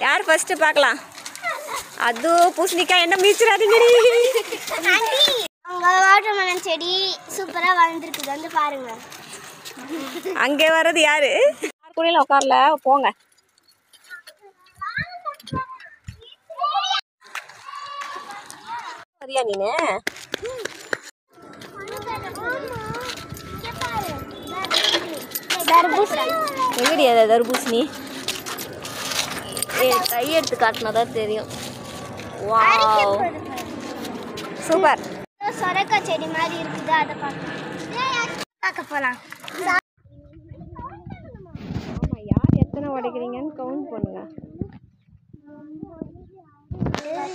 யார் ஃபர்ஸ்ட் பார்க்கலாம்? அது பூசணிக்காய் என்ன மீச்சிராதீங்கடி. அங்க வாட்டர்மெலன் செடி சூப்பரா வளர்ந்துருக்குது, வந்து பாருங்க. அங்கே வர்றது யாரு? குழியில உட்காரல, போங்க. சரியா நீனு? எங்கடி அது தர்பூசணி? கை எடுத்து காட்டினாதான் தெரியும். Wow super. சொரக்காய் செடி மாதிரி இருக்குது, அதை பார்க்க போலாம். ஆமா, யார் எத்தனை உடைக்கிறீங்கன்னு கவுண்ட் பண்ணுங்க.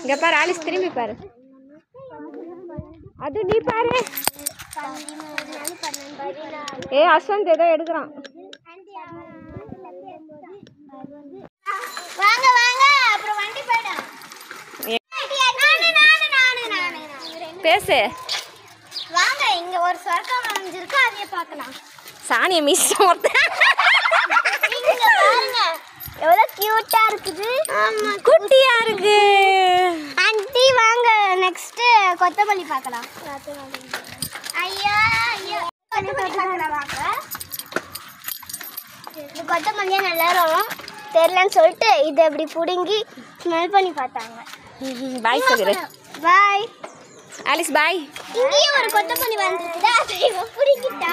இங்க பாரு ஆலிஸ், திரும்பி பாரு. அது நீ பாரு. ஏ அஸ்வந்த் ஏதோ எடுக்கிறான். வாங்க வாங்க, அப்புறம் வண்டி போய்டும். பேசு. வாங்க, இங்க ஒரு சொர்க்கம் வளைஞ்சிருக்கு, அதையே பார்க்கலாம். சாணியை மிஸ்ஸம் இங்க பாருங்க, எவ்வளவு கியூட்டா இருக்குது. ஆமா, குட்டியா இருக்கு. ஆண்டி வாங்க, நெக்ஸ்ட் கொத்தமல்லி பார்க்கலாம். ஐயா ஐயா, கொத்தமல்லி பார்க்கலாம் வாங்க. இந்த கொத்தமல்லியே நல்லா இருக்கும் தெரியலன்னு சொல்லிட்டு இதை இப்படி பிடுங்கி ஸ்மெல் பண்ணி பார்த்தாங்க. பாய் சொல்லிடு. பாய் ஆலிஸ் பாய். இங்கேயும் ஒரு கொத்தமல்லி வந்துருக்குதா, அதை இவன் பிடிக்கிட்டா.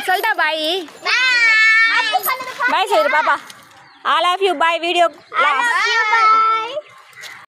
சொல்லிட்டா பாய். பாய் பாய் சொல்லிடு பாப்பா. All of you bye. Video